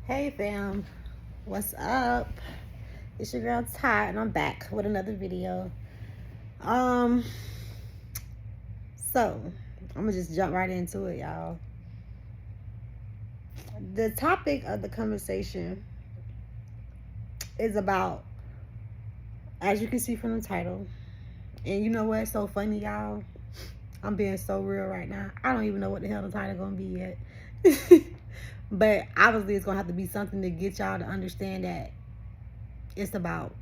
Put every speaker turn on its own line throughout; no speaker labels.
Hey fam, what's up? It's your girl Ty and I'm back with another video. Um, so I'm gonna just jump right into it, y'all. The topic of the conversation is about, as you can see from the title, and you know what's so funny, y'all? I'm being so real right now. I don't even know what the hell the title gonna be yet. But obviously it's gonna have to be something to get y'all to understand that it's about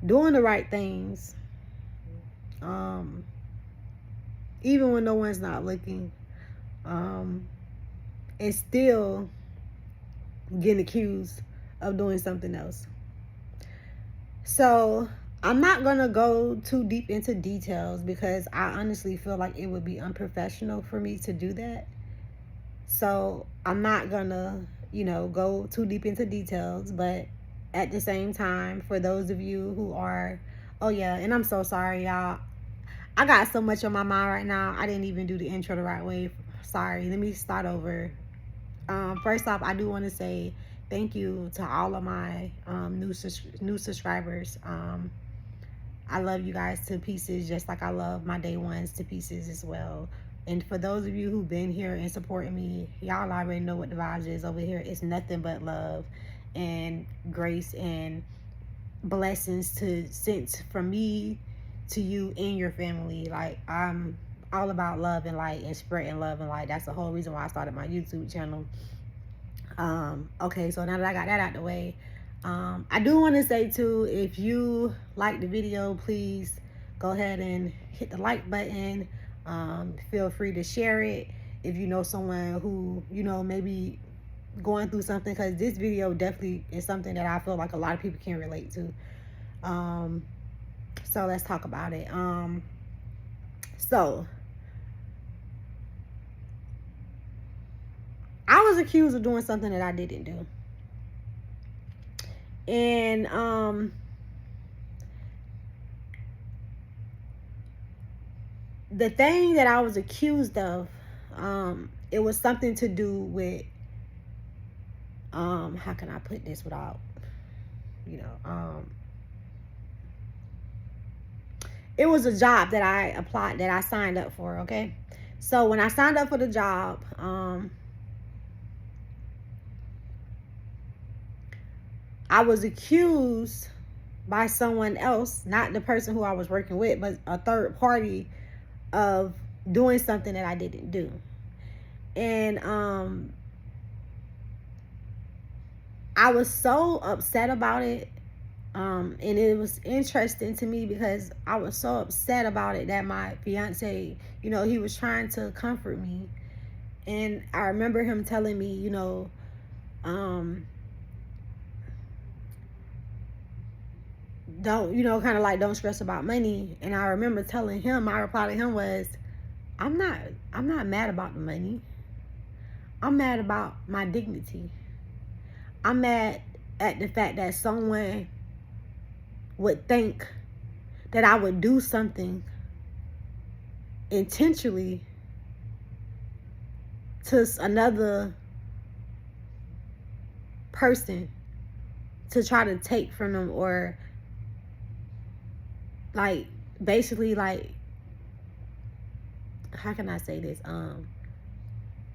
doing the right things, um, even when no one's not looking, um, and still getting accused of doing something else. So I'm not gonna go too deep into details because I honestly feel like it would be unprofessional for me to do that. So I'm not gonna, go too deep into details, but at the same time, for those of you who are, oh yeah, and I'm so sorry, y'all. I got so much on my mind right now. I didn't even do the intro the right way. Sorry. Let me start over. First off, I do want to say thank you to all of my new subscribers. I love you guys to pieces, just like I love my day ones to pieces as well. And for those of you who've been here and supporting me, y'all already know what the vibes is over here. It's nothing but love and grace and blessings to sent from me to you and your family. Like, I'm all about love and light and spreading love and light. That's the whole reason why I started my YouTube channel. Okay, so now that I got that out the way, I do want to say too, if you like the video, please go ahead and hit the like button. Feel free to share it if you know someone who, maybe going through something, because this video definitely is something that I feel like a lot of people can relate to. So let's talk about it. So I was accused of doing something that I didn't do. And the thing that I was accused of, it was something to do with, how can I put this without, it was a job that I applied, that I signed up for, okay? So when I signed up for the job, I was accused by someone else, not the person who I was working with, but a third party, of doing something that I didn't do. And I was so upset about it. And it was interesting to me because I was so upset about it that my fiance, he was trying to comfort me. And I remember him telling me, don't, kind of like, don't stress about money. And I remember telling him, my reply to him was, I'm not mad about the money. I'm mad about my dignity. I'm mad at the fact that someone would think that I would do something intentionally to another person to try to take from them, or like, basically, like, how can I say this?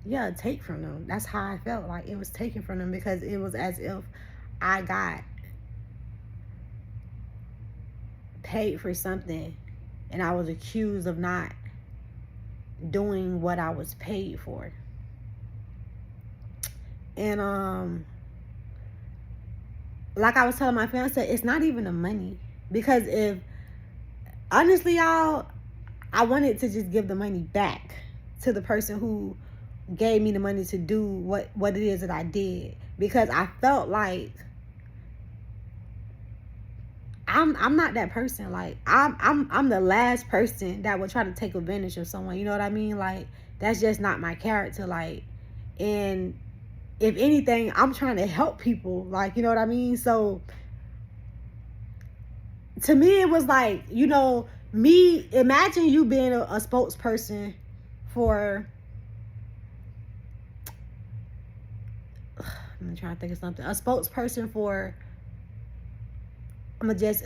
Yeah, take from them. That's how I felt. Like, it was taken from them, because it was as if I got paid for something and I was accused of not doing what I was paid for. And like I was telling my fiance, it's not even the money, because if, honestly, y'all, I wanted to just give the money back to the person who gave me the money to do what it is that I did, because I felt like I'm not that person. Like, I'm the last person that would try to take advantage of someone. You know what I mean? Like, that's just not my character. Like, and if anything, I'm trying to help people. Like, you know what I mean? So to me, it was like, me, imagine you being a spokesperson for I'm trying to think of something. A spokesperson for. I just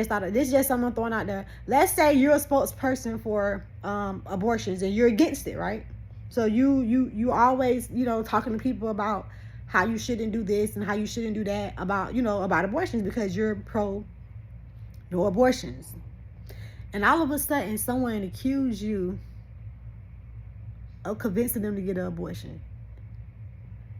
thought of this. Is just someone throwing out there. Let's say you're a spokesperson for abortions and you're against it, right? So you always talking to people about how you shouldn't do this and how you shouldn't do that about abortions because you're pro no abortions. And all of a sudden, someone accused you of convincing them to get an abortion.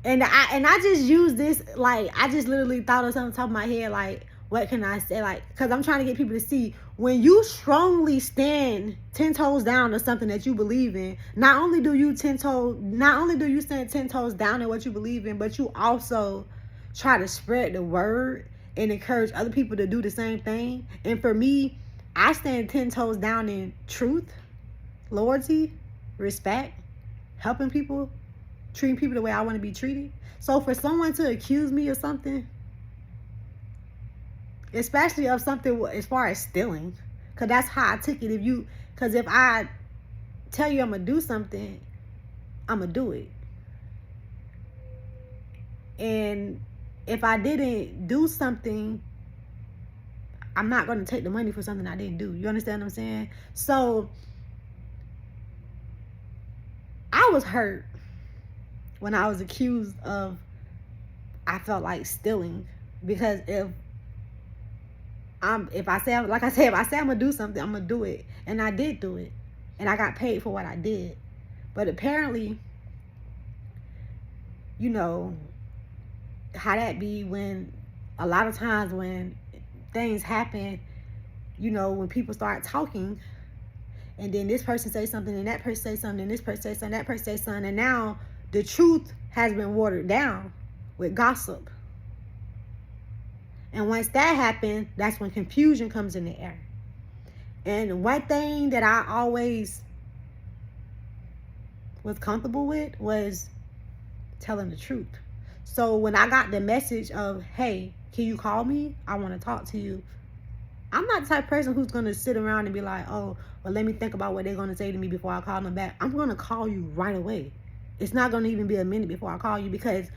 And I just used this, like, I just literally thought of something on top of my head, like, what can I say? Like, because I'm trying to get people to see, when you strongly stand 10 toes down to something that you believe in, not only do you stand 10 toes down in what you believe in, but you also try to spread the word and encourage other people to do the same thing. And for me, I stand 10 toes down in truth, loyalty, respect, helping people, treating people the way I want to be treated. So for someone to accuse me of something, especially of something as far as stealing, because that's how I took it. Because if I tell you I'm going to do something, I'm going to do it. And if I didn't do something, I'm not going to take the money for something I didn't do. You understand what I'm saying? So I was hurt when I was accused of, I felt like stealing, because if I say I'm gonna do something, I'm gonna do it. And I did do it. And I got paid for what I did. But apparently, how that be when a lot of times when things happen, when people start talking, and then this person say something, and that person say something, and this person say something, that person say something, and now the truth has been watered down with gossip. And once that happens, that's when confusion comes in the air. And one thing that I always was comfortable with was telling the truth. So when I got the message of, hey, can you call me? I want to talk to you. I'm not the type of person who's going to sit around and be like, oh, well, let me think about what they're going to say to me before I call them back. I'm going to call you right away. It's not going to even be a minute before I call you, because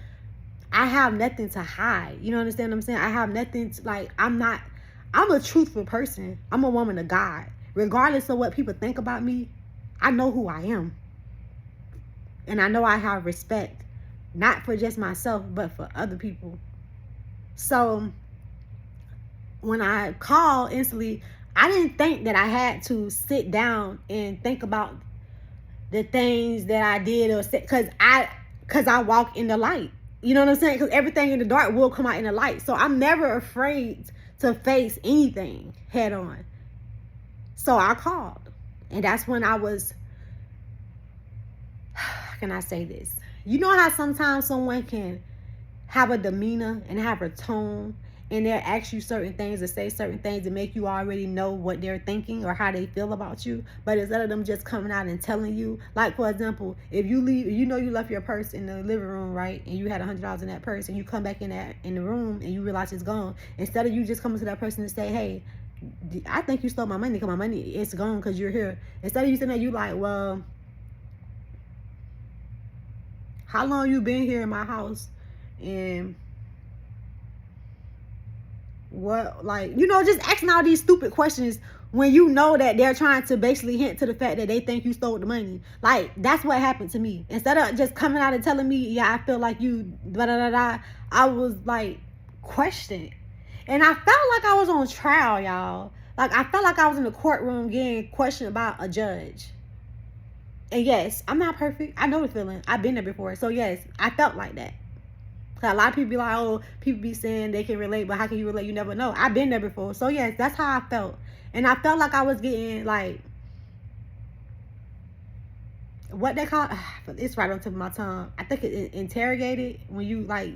I have nothing to hide. You know understand what I'm saying? I have nothing to, like, I'm a truthful person. I'm a woman of God. Regardless of what people think about me, I know who I am. And I know I have respect, not for just myself, but for other people. So when I called instantly, I didn't think that I had to sit down and think about the things that I did or said, because I walk in the light. You know what I'm saying? Because everything in the dark will come out in the light. So I'm never afraid to face anything head on. So I called. And that's when I was, how can I say this? You know how sometimes someone can have a demeanor and have a tone, and they'll ask you certain things or say certain things to make you already know what they're thinking or how they feel about you. But instead of them just coming out and telling you, like, for example, if you leave, you left your purse in the living room, right? And you had $100 in that purse, and you come back in the room and you realize it's gone. Instead of you just coming to that person and say, hey, I think you stole my money, because my money it's gone because you're here. Instead of you saying that, you like, well, how long you been here in my house? And what, like, just asking all these stupid questions when you know that they're trying to basically hint to the fact that they think you stole the money. Like, that's what happened to me. Instead of just coming out and telling me, yeah, I feel like you da da da da, I was like questioned. And I felt like I was on trial, y'all. Like, I felt like I was in the courtroom getting questioned about a judge. And yes, I'm not perfect. I know the feeling. I've been there before. So yes, I felt like that. A lot of people be like, oh, people be saying they can relate, but how can you relate? You never know. I've been there before. So yes, that's how I felt. And I felt like I was getting, like, what they call, it's right on the tip of my tongue. I think it interrogated, when you, like,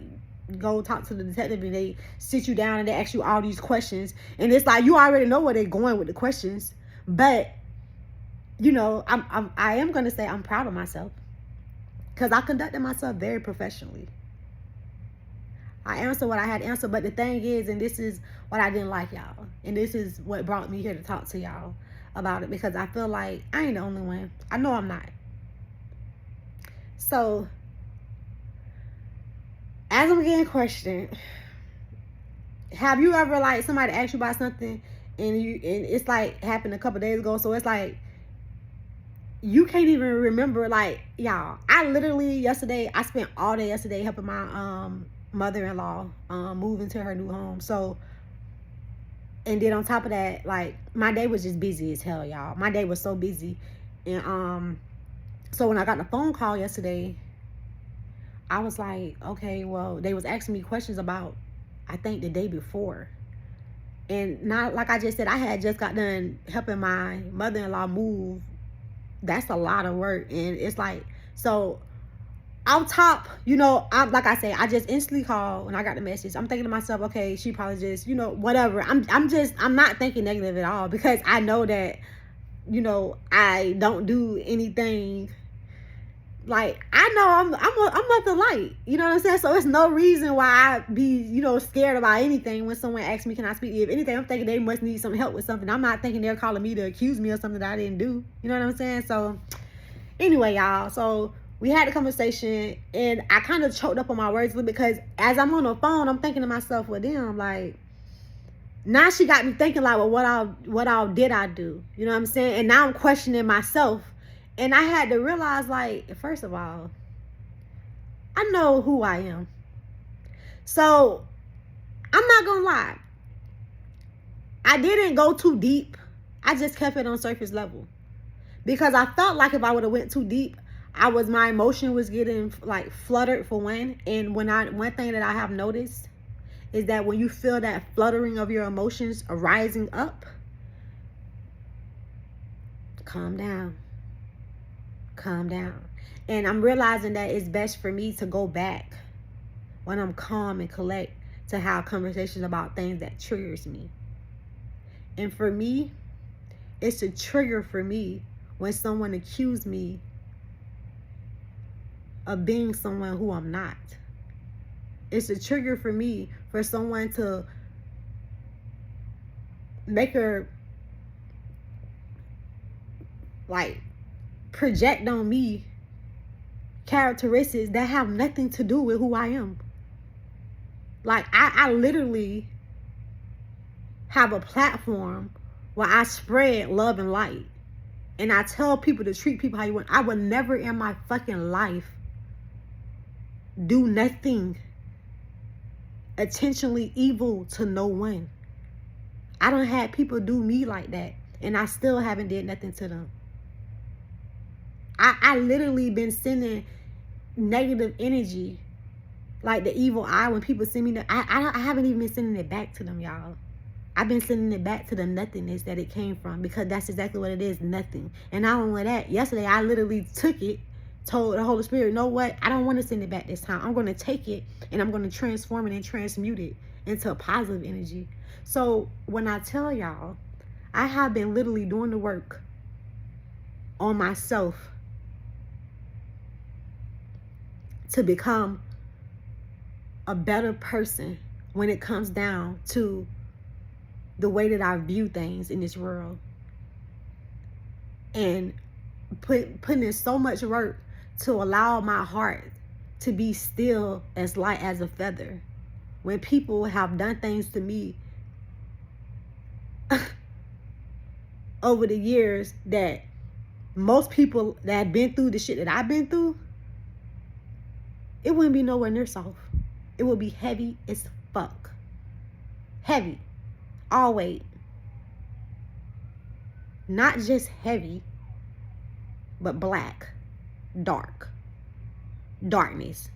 go talk to the detective and they sit you down and they ask you all these questions. And it's like, you already know where they're going with the questions. But, I am going to say I'm proud of myself, because I conducted myself very professionally. I answered what I had to answer. But the thing is, and this is what I didn't like, y'all, and this is what brought me here to talk to y'all about it, because I feel like I ain't the only one. I know I'm not. So as I'm getting questioned, have you ever like somebody asked you about something and it's like happened a couple days ago, so it's like you can't even remember? Like, y'all, I literally yesterday, I spent all day yesterday helping my mother-in-law move into her new home. So, and then on top of that, like, my day was just busy as hell, y'all. My day was so busy. And so when I got the phone call yesterday, I was like, okay, well, they was asking me questions about, I think, the day before. And not like I just said, I had just got done helping my mother-in-law move. That's a lot of work. And it's like, so on top, you know, like I say, I just instantly called when I got the message. I'm thinking to myself, okay, she probably just, you know, whatever. I'm not thinking negative at all, because I know that, you know, I don't do anything. Like, I know I'm of the light, you know what I'm saying? So it's no reason why I be, you know, scared about anything when someone asks me, can I speak to you? If anything, I'm thinking they must need some help with something. I'm not thinking they're calling me to accuse me of something that I didn't do. You know what I'm saying? So anyway, y'all, so we had a conversation, and I kind of choked up on my words a little bit, because as I'm on the phone, I'm thinking to myself, well, damn, like, now she got me thinking, like, well, what all did I do? You know what I'm saying? And now I'm questioning myself. And I had to realize, like, first of all, I know who I am. So I'm not gonna lie, I didn't go too deep. I just kept it on surface level, because I felt like if I would have went too deep, my emotion was getting like fluttered, for one. And one thing that I have noticed is that when you feel that fluttering of your emotions rising up, calm down. Calm down. And I'm realizing that it's best for me to go back when I'm calm and collect, to have conversations about things that triggers me. And for me, it's a trigger for me when someone accused me of being someone who I'm not. It's a trigger for me for someone to make her like project on me characteristics that have nothing to do with who I am. Like, I literally have a platform where I spread love and light, and I tell people to treat people how you want. I would never in my fucking life do nothing intentionally evil to no one. I don't have people do me like that, and I still haven't did nothing to them. I literally been sending negative energy, like the evil eye, when people send me I haven't even been sending it back to them, y'all. I've been sending it back to the nothingness that it came from, because that's exactly what it is, nothing. And not only that, yesterday I literally took it, told the Holy Spirit, you know what, I don't want to send it back this time. I'm going to take it and I'm going to transform it and transmute it into a positive energy. So when I tell y'all, I have been literally doing the work on myself to become a better person when it comes down to the way that I view things in this world. And putting in so much work to allow my heart to be still as light as a feather. When people have done things to me over the years that most people that have been through the shit that I've been through, it wouldn't be nowhere near soft. It would be heavy as fuck. Heavy. All weight. Not just heavy, but black. Dark. Darkness.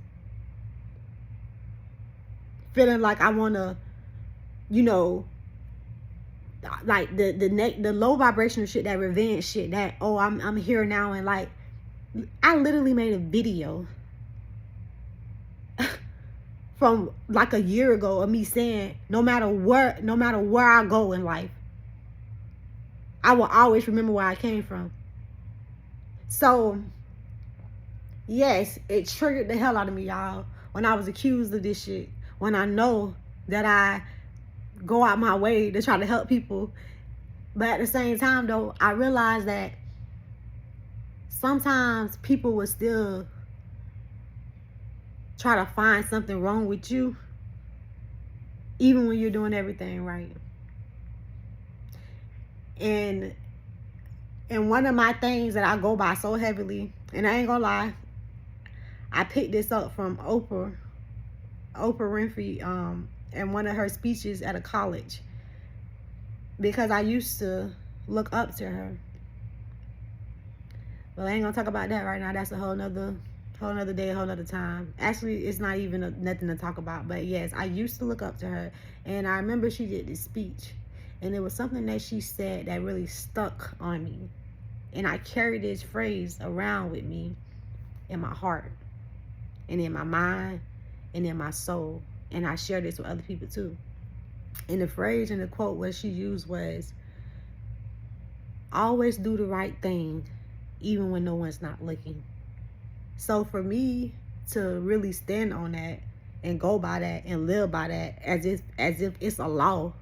Feeling like I want to, you know, like the low vibrational shit, that revenge shit, that, oh, I'm here now, and like, I literally made a video from like a year ago of me saying, no matter where I go in life, I will always remember where I came from. So yes, it triggered the hell out of me, y'all, when I was accused of this shit, when I know that I go out my way to try to help people. But at the same time, though, I realized that sometimes people will still try to find something wrong with you, even when you're doing everything right. And one of my things that I go by so heavily, and I ain't gonna lie, I picked this up from Oprah Winfrey, in one of her speeches at a college, because I used to look up to her. But I ain't gonna talk about that right now. That's a whole nother day, a whole nother time. Actually, it's not even nothing to talk about. But yes, I used to look up to her, and I remember she did this speech, and it was something that she said that really stuck on me, and I carry this phrase around with me in my heart, and in my mind, and in my soul, and I share this with other people too. And the phrase and the quote what she used was, "Always do the right thing, even when no one's not looking." So for me to really stand on that and go by that and live by that as if it's a law,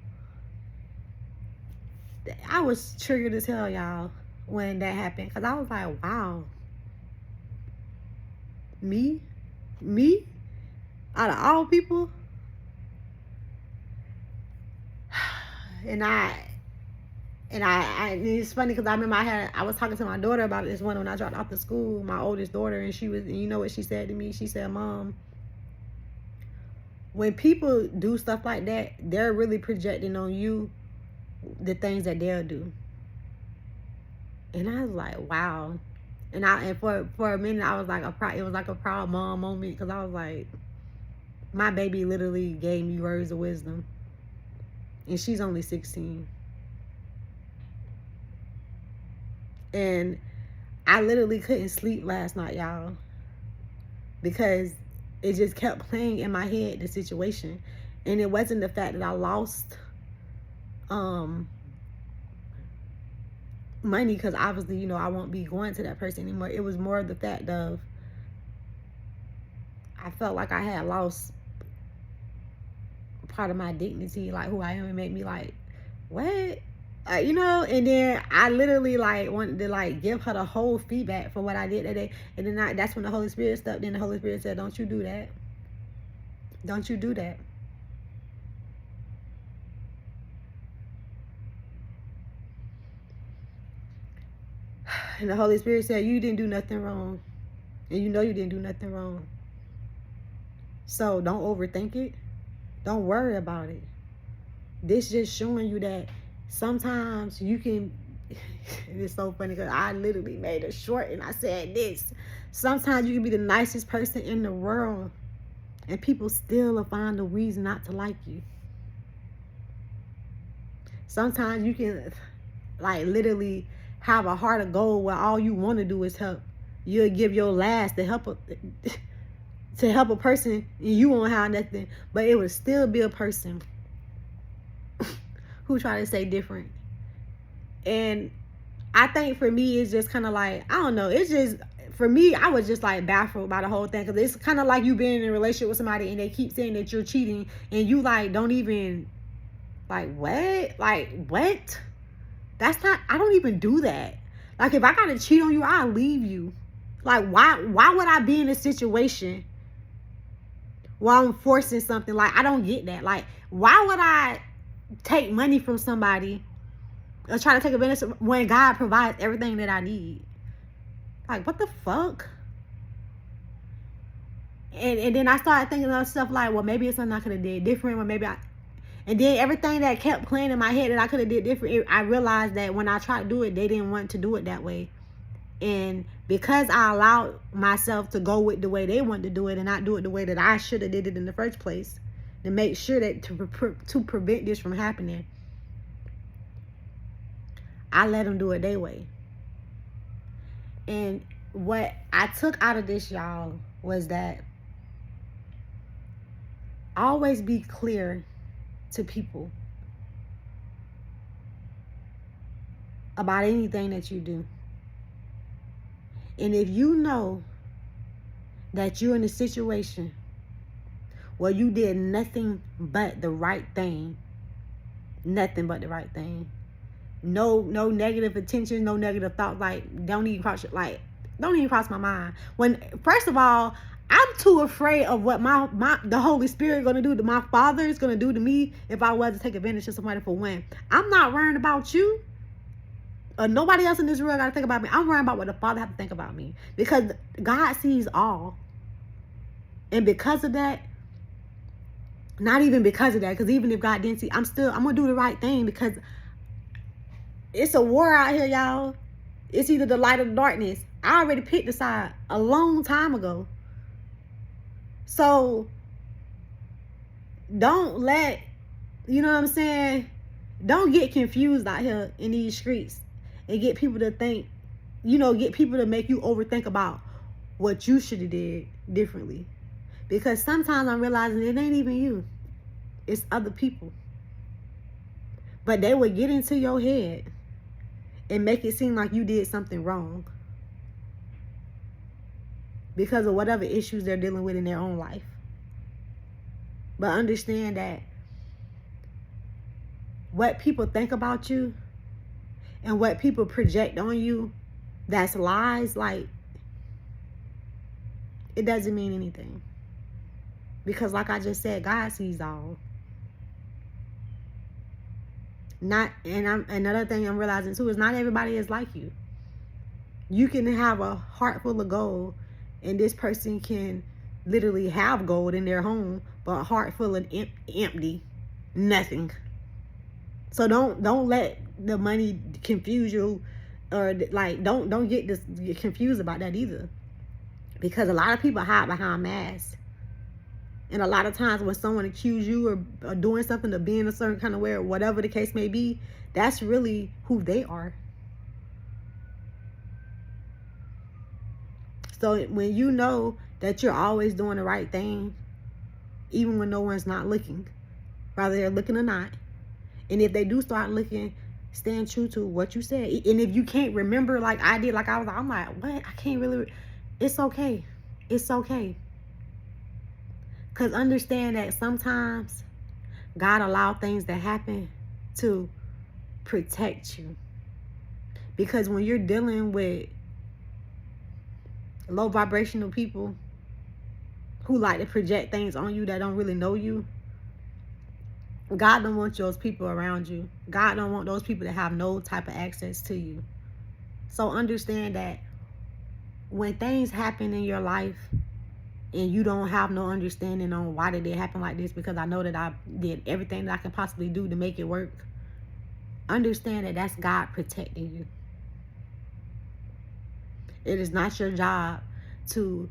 I was triggered as hell, y'all, when that happened, because I was like, wow, me out of all people. And it's funny because I remember I was talking to my daughter about this one when I dropped off to school, my oldest daughter, and you know what she said to me? She said, "Mom, when people do stuff like that, they're really projecting on you the things that they'll do." And I was like, wow. And for a minute I was like it was like a proud mom moment, because I was like, my baby literally gave me words of wisdom, and she's only 16. And I literally couldn't sleep last night, y'all, because it just kept playing in my head, the situation. And it wasn't the fact that I lost money, because obviously, you know, I won't be going to that person anymore. It was more the fact of, I felt like I had lost part of my dignity, like who I am. It made me like, what? You know, and then I literally like wanted to like give her the whole feedback for what I did that day. And then that's when the Holy Spirit stepped in. The Holy Spirit said, "Don't you do that. Don't you do that." And the Holy Spirit said, "You didn't do nothing wrong. And you know you didn't do nothing wrong. So don't overthink it. Don't worry about it. This just showing you that sometimes you can," it's so funny because I literally made it short and I said this. Sometimes you can be the nicest person in the world and people still will find a reason not to like you. Sometimes you can like literally have a heart of gold where all you want to do is help. You'll give your last to help a person, and you won't have nothing, but it would still be a person who try to say different. And I think for me, it's just kind of like, I don't know, it's just, for me, I was just like baffled by the whole thing, because it's kind of like you being in a relationship with somebody and they keep saying that you're cheating, and you like don't even, like, what? That's not, I don't even do that. Like, if I gotta cheat on you, I'll leave you. Like, why would I be in a situation while I'm forcing something? Like, I don't get that. Like, why would I take money from somebody or try to take advantage of when God provides everything that I need? Like, what the fuck? And then I started thinking of stuff like, well, maybe it's something I could have did different, or maybe and then everything that kept playing in my head that I could have did different, I realized that when I tried to do it, they didn't want to do it that way. And because I allowed myself to go with the way they wanted to do it and not do it the way that I should have did it in the first place, to make sure that to prevent this from happening, I let them do it their way. And what I took out of this, y'all, was that always be clear to people about anything that you do. And if you know that you're in a situation where you did nothing but the right thing, nothing but the right thing, no negative intentions, no negative thoughts, like don't even cross my mind. When, first of all, I'm too afraid of what the Holy Spirit gonna do to my Father is gonna do to me if I was to take advantage of somebody for one. I'm not worrying about you. Nobody else in this world gotta think about me. I'm worrying about what the Father have to think about me, because God sees all. And because of that, not even because of that, because even if God didn't see, I'm gonna do the right thing, because it's a war out here, y'all. It's either the light or the darkness. I already picked a side a long time ago. So don't let, you know what I'm saying? Don't get confused out here in these streets and get people to think, get people to make you overthink about what you should have did differently. Because sometimes I'm realizing it ain't even you. It's other people. But they would get into your head and make it seem like you did something wrong because of whatever issues they're dealing with in their own life. But understand that what people think about you and what people project on you, that's lies, like, it doesn't mean anything. Because like I just said, God sees all. Another thing I'm realizing too is not everybody is like you. You can have a heart full of gold, and this person can literally have gold in their home, but a heart full of empty, nothing. So don't let the money confuse you, or like don't get confused about that either, because a lot of people hide behind masks. And a lot of times when someone accuses you or doing something or being a certain kind of way or whatever the case may be, that's really who they are. So when you know that you're always doing the right thing, even when no one's not looking, whether they're looking or not, and if they do start looking, stand true to what you said. And if you can't remember like I did, like I'm like, what? I can't really, it's okay. It's okay. Because understand that sometimes God allows things to happen to protect you. Because when you're dealing with low vibrational people who like to project things on you that don't really know you, God don't want those people around you. God don't want those people to have no type of access to you. So understand that when things happen in your life, and you don't have no understanding on why did it happen like this, because I know that I did everything that I can possibly do to make it work, understand that that's God protecting you. It is not your job to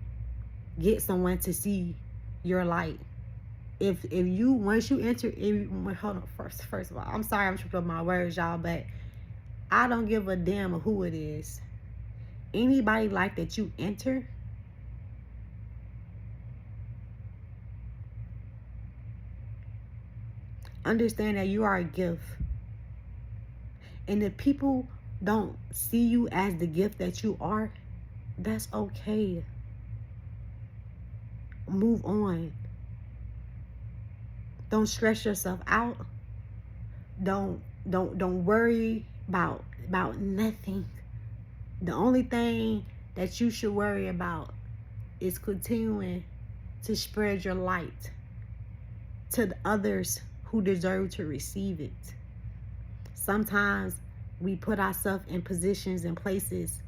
get someone to see your light. If you, once you enter, hold on, first of all, I'm sorry I'm tripping up my words, y'all, but I don't give a damn of who it is. Anybody like that you enter, understand that you are a gift. And if people don't see you as the gift that you are, that's okay. Move on. Don't stress yourself out. Don't worry about nothing. The only thing that you should worry about is continuing to spread your light to the others who deserve to receive it. Sometimes we put ourselves in positions and places,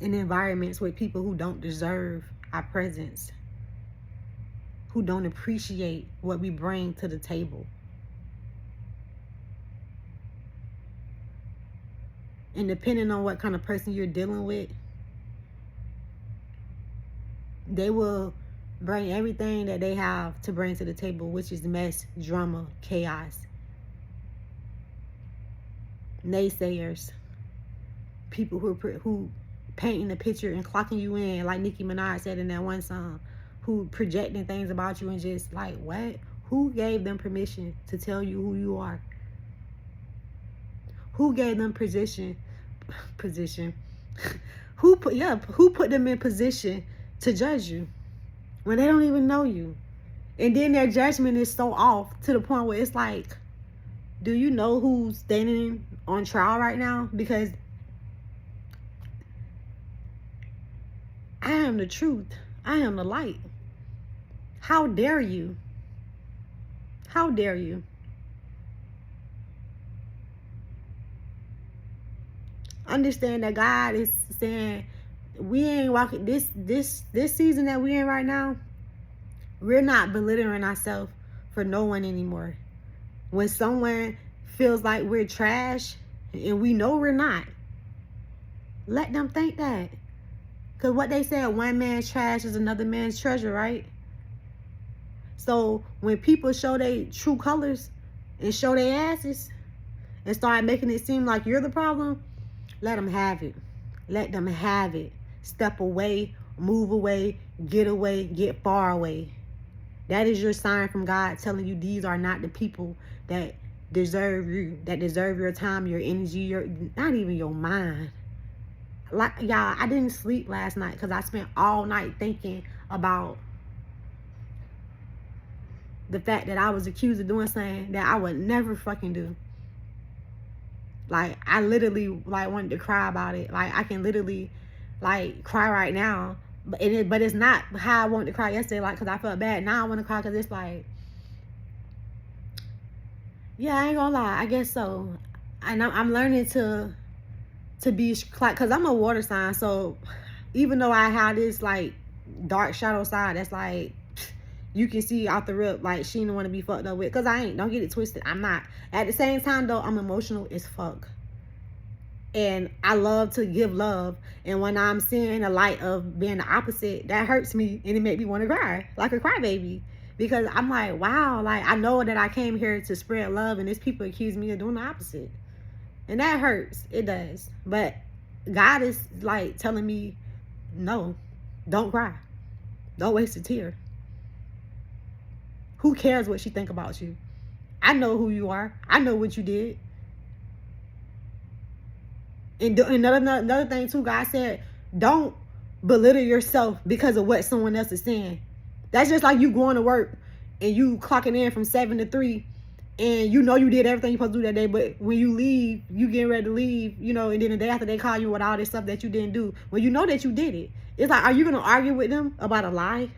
in environments with people who don't deserve our presence, who don't appreciate what we bring to the table. And depending on what kind of person you're dealing with, they will bring everything that they have to bring to the table, which is mess, drama, chaos. Naysayers, people who painting the picture and clocking you in, like Nicki Minaj said in that one song, who projecting things about you and just like, what? Who gave them permission to tell you who you are? Who gave them position? Who put them in position to judge you when they don't even know you? And then their judgment is so off to the point where it's like, do you know who's standing on trial right now? Because I am the truth. I am the light. How dare you? How dare you? Understand that God is saying we ain't walking this season that we in right now. We're not belittling ourselves for no one anymore. When someone feels like we're trash and we know we're not, let them think that. Because what they said, one man's trash is another man's treasure, right? So when people show their true colors and show their asses and start making it seem like you're the problem, let them have it. Let them have it. Step away, move away, get far away. That is your sign from God telling you these are not the people that deserve you, that deserve your time, your energy, your not even your mind. Like y'all, I didn't sleep last night because I spent all night thinking about the fact that I was accused of doing something that I would never fucking do. Like, I literally, like, wanted to cry about it. Like, I can literally, like, cry right now. But it's not how I wanted to cry yesterday, like, because I felt bad. Now I want to cry because it's like, yeah, I ain't gonna lie. I guess so. And I'm learning to be, like, because I'm a water sign. So, even though I have this, like, dark shadow side that's, like, you can see out the rip, like, she didn't want to be fucked up with. Because I ain't. Don't get it twisted. I'm not. At the same time, though, I'm emotional as fuck. And I love to give love. And when I'm seeing the light of being the opposite, that hurts me. And it makes me want to cry. Like a crybaby. Because I'm like, wow. Like, I know that I came here to spread love. And these people accuse me of doing the opposite. And that hurts. It does. But God is, like, telling me, no. Don't cry. Don't waste a tear. Who cares what she think about you? I know who you are. I know what you did. And another thing too, God said, don't belittle yourself because of what someone else is saying. That's just like you going to work and you clocking in from 7 to 3 and you know you did everything you're supposed to do that day, but when you leave, you getting ready to leave, you know, and then the day after they call you with all this stuff that you didn't do. Well, you know that you did it. It's like, are you going to argue with them about a lie?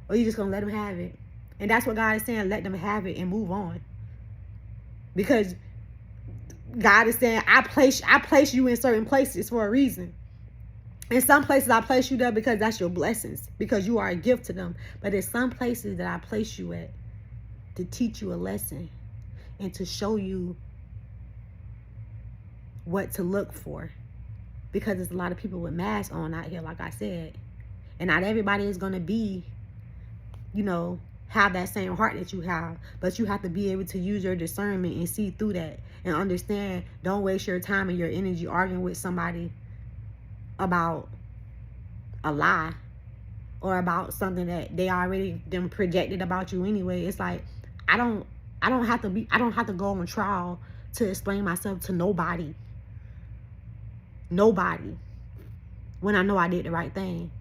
Or are you just going to let them have it? And that's what God is saying, let them have it and move on. Because God is saying, I place you in certain places for a reason. In some places, I place you there because that's your blessings. Because you are a gift to them. But in some places that I place you at, to teach you a lesson. And to show you what to look for. Because there's a lot of people with masks on out here, like I said. And not everybody is going to be, you know, have that same heart that you have. But you have to be able to use your discernment and see through that. And understand, don't waste your time and your energy arguing with somebody about a lie. Or about something that they already them projected about you anyway. It's like, I don't have to go on trial to explain myself to nobody. Nobody. When I know I did the right thing.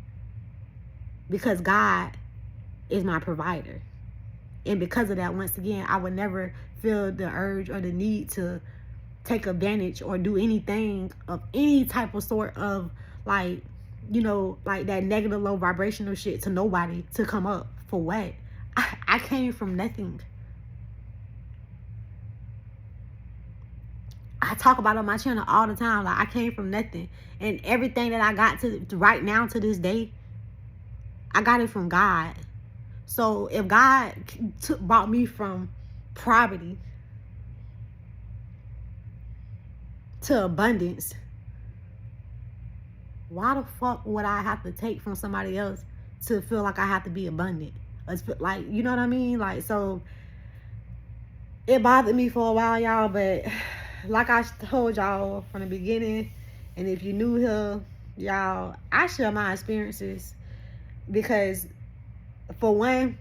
Because God is my provider. And because of that, once again, I would never feel the urge or the need to take advantage or do anything of any type of sort of, like, you know, like that negative low vibrational shit to nobody to come up. For what? I came from nothing. I talk about it on my channel all the time. Like, I came from nothing. And everything that I got to right now to this day, I got it from God. So if God brought me from poverty to abundance, why the fuck would I have to take from somebody else to feel like I have to be abundant? Like, you know what I mean? Like, so it bothered me for a while, y'all. But like I told y'all from the beginning, and if you knew her, y'all, I share my experiences because, for one,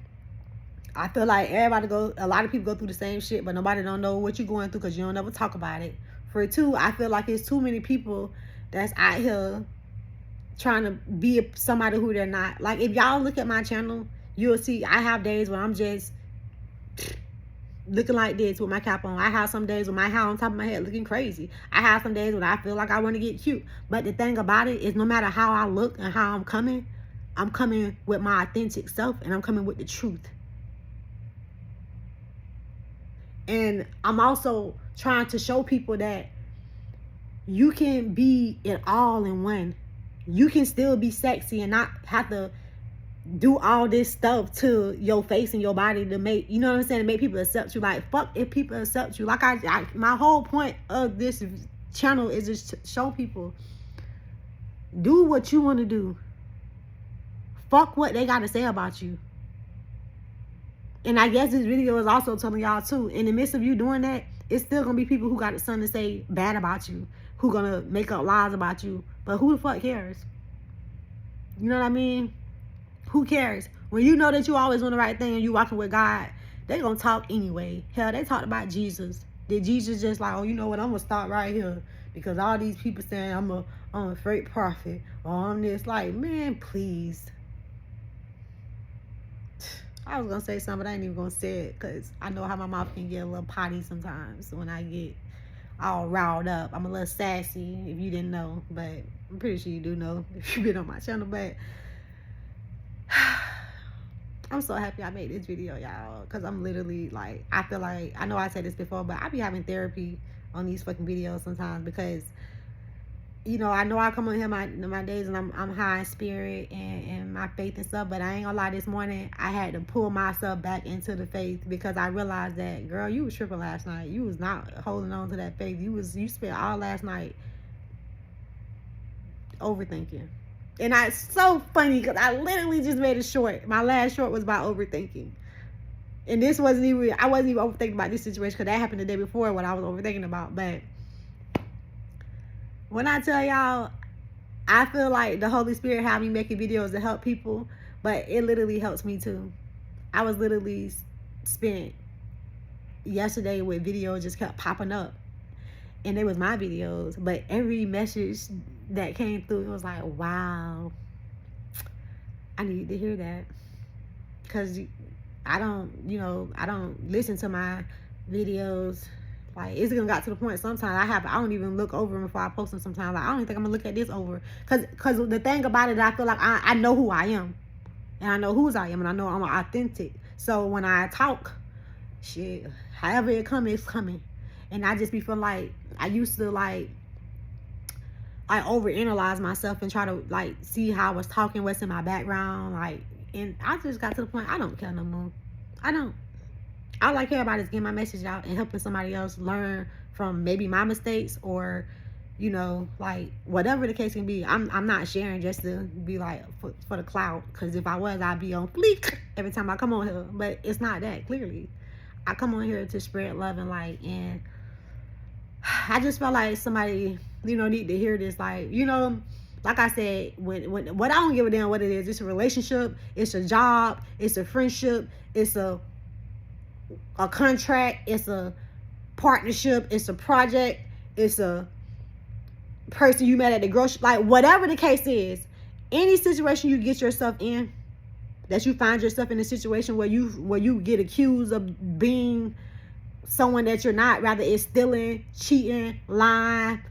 I feel like a lot of people go through the same shit, but nobody don't know what you're going through because you don't ever talk about it. For two, I feel like it's too many people that's out here trying to be somebody who they're not. Like, if y'all look at my channel, you'll see I have days where I'm just looking like this with my cap on. I have some days with my hair on top of my head looking crazy. I have some days when I feel like I want to get cute. But the thing about it is, no matter how I look and how I'm coming, I'm coming with my authentic self, and I'm coming with the truth. And I'm also trying to show people that you can be it all in one. You can still be sexy and not have to do all this stuff to your face and your body to make, you know what I'm saying, to make people accept you. Like, fuck if people accept you. Like, my whole point of this channel is just to show people, do what you want to do. Fuck what they got to say about you. And I guess this video is also telling y'all too, in the midst of you doing that, it's still gonna be people who got something to say bad about you, who gonna make up lies about you. But who the fuck cares? You know what I mean? Who cares? When you know that you always doing the right thing and you walking with God, they gonna talk anyway. Hell, they talked about Jesus. Did Jesus just like, oh, you know what, I'm gonna stop right here because all these people saying I'm a fake prophet or I'm this? Like, man, please. I was gonna say something, but I ain't even gonna say it because I know how my mouth can get a little potty sometimes when I get all riled up. I'm a little sassy, if you didn't know, but I'm pretty sure you do know if you've been on my channel. But I'm so happy I made this video, y'all, because I'm literally like, I feel like, I know I said this before, but I be having therapy on these fucking videos sometimes because, you know I come on here my days and I'm high in spirit and my faith and stuff, but I ain't gonna lie, this morning I had to pull myself back into the faith because I realized that, girl, you was tripping last night. You was not holding on to that faith. You spent all last night overthinking. And it's so funny because I literally just made a short. My last short was about overthinking. And this wasn't even, I wasn't even overthinking about this situation because that happened the day before what I was overthinking about. But when I tell y'all, I feel like the Holy Spirit had me making videos to help people, but it literally helps me too. I was literally spent yesterday with videos just kept popping up. And they was my videos, but every message that came through, it was like, wow, I need to hear that. Because I don't listen to my videos. Like, it's gonna got to the point sometimes I don't even look over them before I post them sometimes. Like, I don't even think I'm gonna look at this over. Cause the thing about it, I feel like I know who I am. And I know whose I am, and I know I'm authentic. So when I talk, shit, however it comes, it's coming. And I just be feeling like I used to I overanalyze myself and try to like see how I was talking, what's in my background, like, and I just got to the point I don't care no more. I don't. All I care about is getting my message out and helping somebody else learn from maybe my mistakes or, like whatever the case can be. I'm not sharing just to be like for the clout, because if I was, I'd be on fleek every time I come on here. But it's not that, clearly. I come on here to spread love and light, and I just felt like somebody, need to hear this. Like, like I said, when what I don't give a damn what it is. It's a relationship, it's a job, it's a friendship, it's a contract, it's a partnership, it's a project, it's a person you met at the grocery, like whatever the case is, any situation you get yourself in, that you find yourself in a situation where you get accused of being someone that you're not, rather it's stealing, cheating, lying,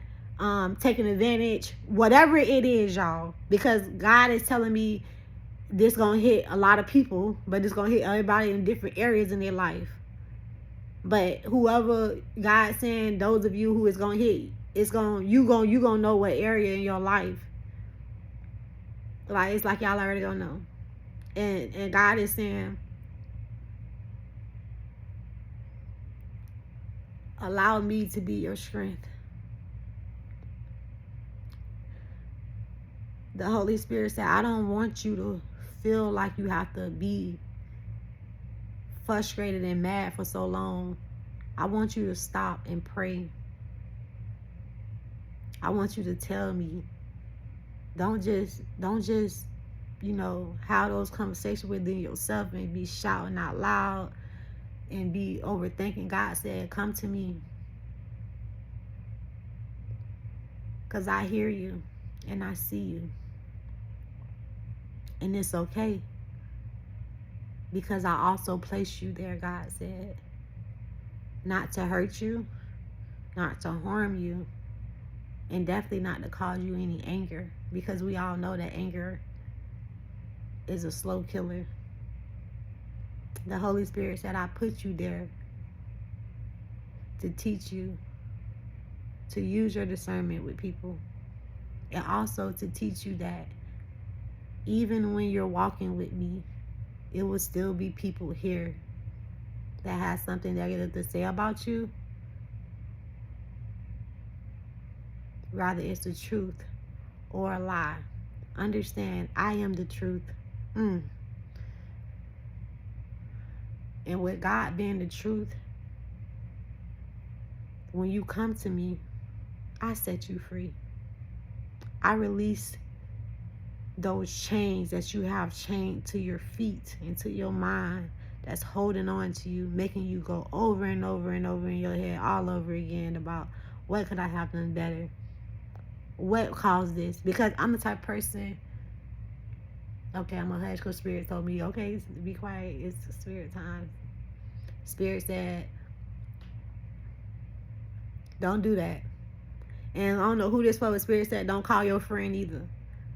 taking advantage, whatever it is, y'all, because God is telling me this gonna hit a lot of people, but it's gonna hit everybody in different areas in their life. But whoever God's saying, those of you who it's gonna hit, you gonna know what area in your life. Like, it's like y'all already gonna know. And God is saying, allow me to be your strength. The Holy Spirit said, I don't want you to feel like you have to be frustrated and mad for so long. I want you to stop and pray. I want you to tell me. Don't just have those conversations within yourself and be shouting out loud and be overthinking. God said, come to me, because I hear you and I see you. And it's okay, because I also placed you there, God said. Not to hurt you, not to harm you, and definitely not to cause you any anger, because we all know that anger is a slow killer. The Holy Spirit said, I put you there to teach you to use your discernment with people. And also to teach you that even when you're walking with me, it will still be people here that has something negative to say about you. Rather it's the truth or a lie. Understand, I am the truth. And with God being the truth, when you come to me, I set you free. I release those chains that you have chained to your feet and to your mind that's holding on to you, making you go over and over and over in your head all over again about what could I have done better? What caused this? Because I'm the type of person, okay, I'm a hush because Spirit told me, okay, be quiet, it's Spirit time. Spirit said, don't do that. And I don't know who this for, but Spirit said, don't call your friend either.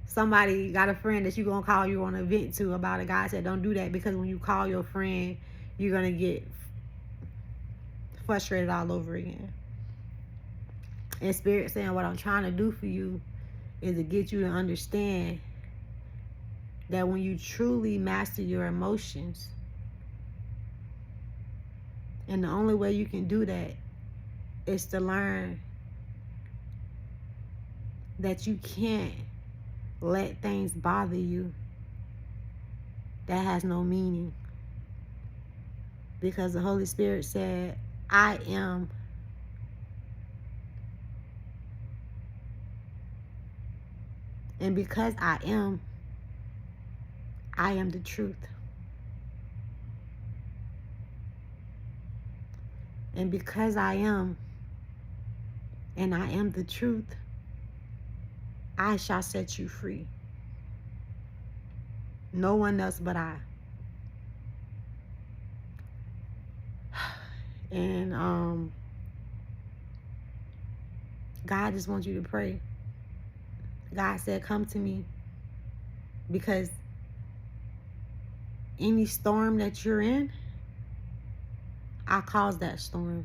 Somebody got a friend that you're going to call, you want to vent to about it. God said, don't do that, because when you call your friend, you're going to get frustrated all over again. And Spirit saying, what I'm trying to do for you is to get you to understand that when you truly master your emotions, and the only way you can do that is to learn that you can't let things bother you that has no meaning. Because the Holy Spirit said, I am. And because I am the truth. And because I am, and I am the truth, I shall set you free. No one else but I. And God just wants you to pray. God said, come to me, because any storm that you're in, I caused that storm.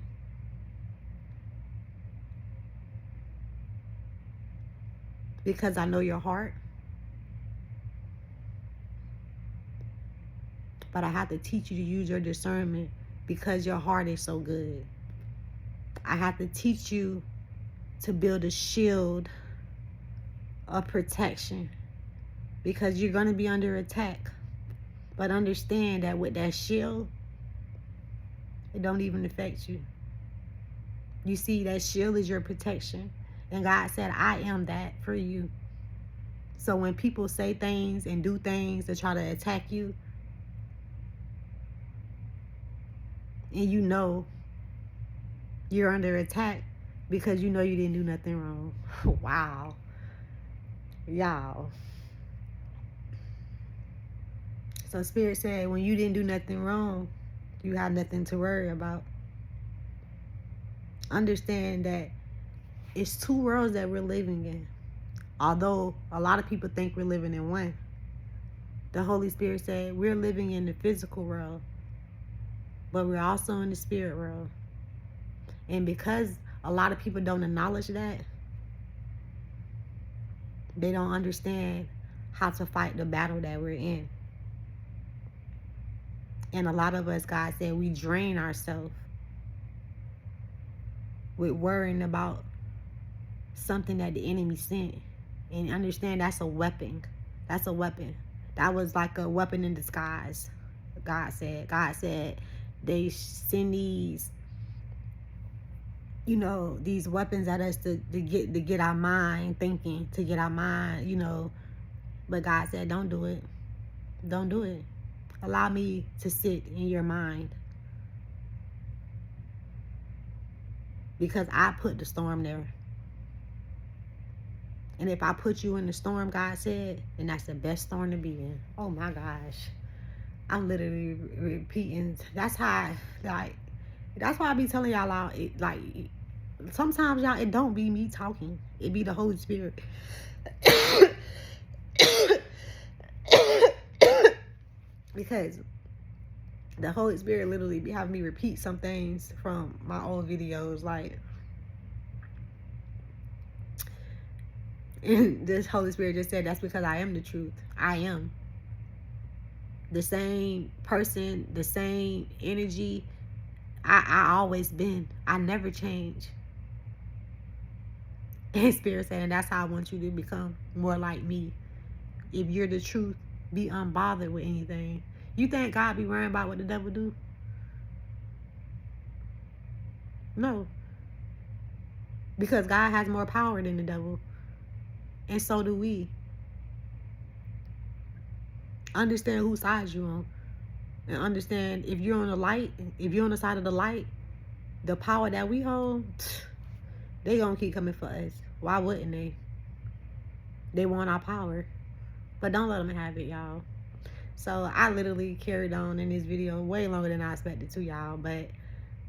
Because I know your heart. But I have to teach you to use your discernment because your heart is so good. I have to teach you to build a shield of protection because you're going to be under attack. But understand that with that shield, it don't even affect you. You see, that shield is your protection. And God said, I am that for you. So when people say things and do things to try to attack you, and you know you're under attack because you know you didn't do nothing wrong. Wow. Y'all. So Spirit said, when you didn't do nothing wrong, you have nothing to worry about. Understand that it's two worlds that we're living in. Although a lot of people think we're living in one. The Holy Spirit said we're living in the physical world, but we're also in the spirit world. And because a lot of people don't acknowledge that, they don't understand how to fight the battle that we're in. And a lot of us, God said, we drain ourselves with worrying about something that the enemy sent. And understand that's a weapon. That's a weapon. That was like a weapon in disguise. God said they send these, these weapons at us to get our mind thinking, to get our mind, But God said, don't do it. Don't do it. Allow me to sit in your mind. Because I put the storm there. And if I put you in the storm, God said, then that's the best storm to be in. Oh my gosh. I'm literally repeating. That's how, that's why I be telling y'all out. Sometimes y'all, it don't be me talking. It be the Holy Spirit. because the Holy Spirit literally be having me repeat some things from my old videos, like, and this Holy Spirit just said that's because I am the truth. I am the same person, the same energy. I always been. I never change. And Spirit saying that's how I want you to become more like me. If you're the truth, be unbothered with anything. You think God be worrying about what the devil do? No. Because God has more power than the devil. And so do we. Understand whose side you're on. And understand if you're on the light, if you're on the side of the light, the power that we hold, they gonna keep coming for us. Why wouldn't they? They want our power. But don't let them have it, y'all. So I literally carried on in this video way longer than I expected to, y'all. But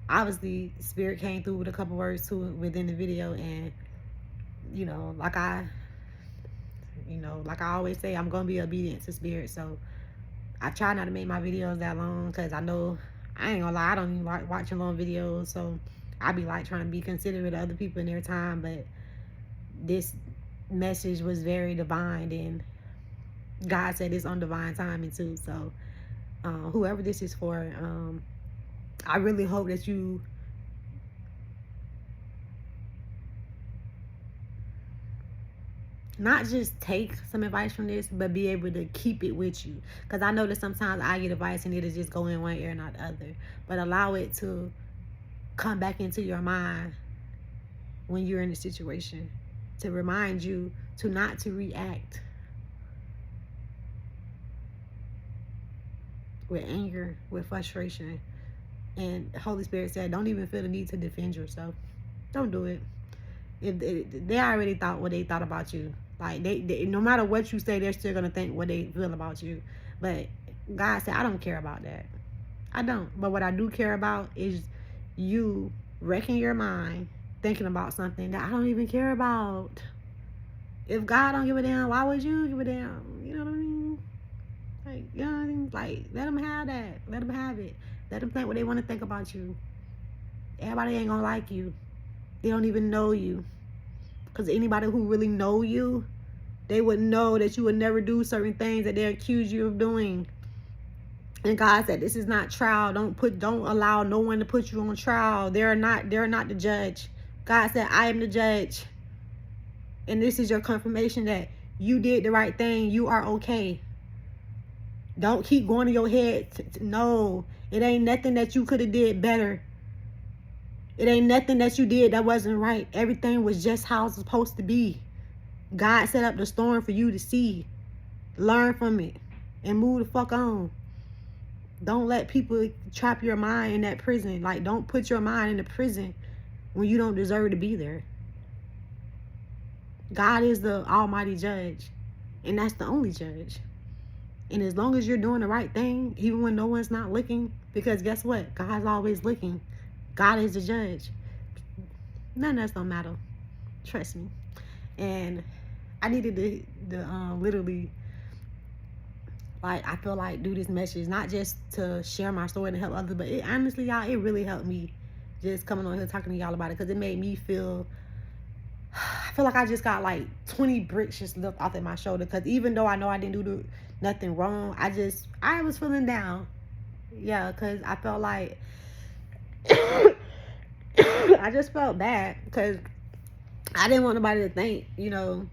obviously, Spirit came through with a couple words to it within the video. And, you know, like I always say, I'm going to be obedient to Spirit. So I try not to make my videos that long because I know, I ain't gonna lie, I don't even like watching long videos. So I be like trying to be considerate of other people in their time. But this message was very divine, and God said it's on divine timing too. So whoever this is for, I really hope that you not just take some advice from this, but be able to keep it with you. Because I know that sometimes I get advice and it'll just go in one ear and not the other. But allow it to come back into your mind when you're in a situation, to remind you to not to react with anger, with frustration. And Holy Spirit said, don't even feel the need to defend yourself. Don't do it. If they already thought what they thought about you. Like, they no matter what you say, they're still going to think what they feel about you. But God said, I don't care about that. I don't. But what I do care about is you wrecking your mind, thinking about something that I don't even care about. If God don't give a damn, why would you give a damn? You know what I mean? Like, you know what I mean? Like, let them have that. Let them have it. Let them think what they want to think about you. Everybody ain't going to like you. They don't even know you. Because anybody who really know you, they would know that you would never do certain things that they accuse you of doing. And God said, this is not trial. Don't allow no one to put you on trial. They're not the judge. God said, I am the judge. And this is your confirmation that you did the right thing. You are okay. Don't keep going to your head. No, it ain't nothing that you could have did better. It ain't nothing that you did that wasn't right. Everything was just how it's supposed to be. God set up the storm for you to see. Learn from it. And move the fuck on. Don't let people trap your mind in that prison. Like, don't put your mind in the prison when you don't deserve to be there. God is the almighty judge. And that's the only judge. And as long as you're doing the right thing, even when no one's not looking, because guess what? God's always looking. God is the judge. None of us don't matter. Trust me. And I needed to literally, like, I feel like do this message, not just to share my story and help others, but honestly, y'all, it really helped me just coming on here talking to y'all about it, because it made me feel, I feel like I just got like 20 bricks just lifted off of my shoulder. Because even though I know I didn't do nothing wrong, I was feeling down. Yeah, because I felt like I just felt bad because I didn't want nobody to think, you know,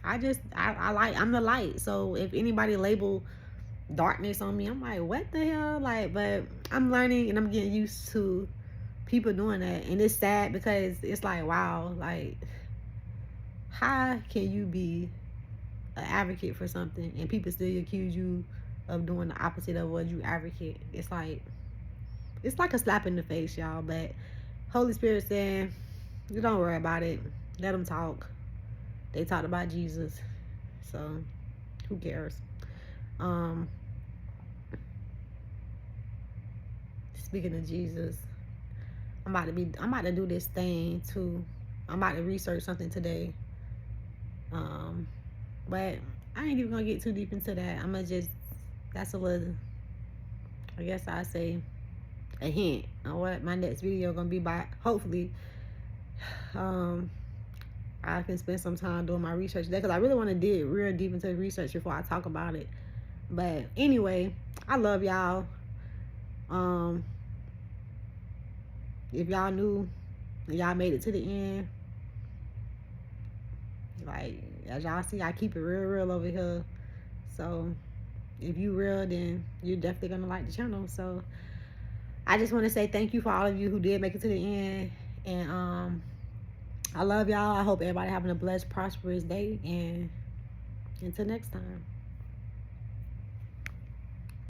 I'm the light. So if anybody label darkness on me, I'm like, what the hell? Like, but I'm learning and I'm getting used to people doing that. And it's sad because it's like, wow, like, how can you be an advocate for something and people still accuse you of doing the opposite of what you advocate? It's like a slap in the face, y'all. But Holy Spirit saying, you don't worry about it. Let them talk. They talked about Jesus, so who cares? Speaking of Jesus, I'm about to do this thing too. I'm about to research something today. But I ain't even gonna get too deep into that. I'm gonna just, that's a little, I guess I say, a hint on what my next video gonna be by. Hopefully, um, I can spend some time doing my research there, because I really want to dig real deep into the research before I talk about it. But anyway, I love y'all. Um, if y'all knew, y'all made it to the end. Like, as y'all see, I keep it real over here. So if you real, then you're definitely gonna like the channel. So I just want to say thank you for all of you who did make it to the end. And I love y'all. I hope everybody having a blessed, prosperous day. And until next time.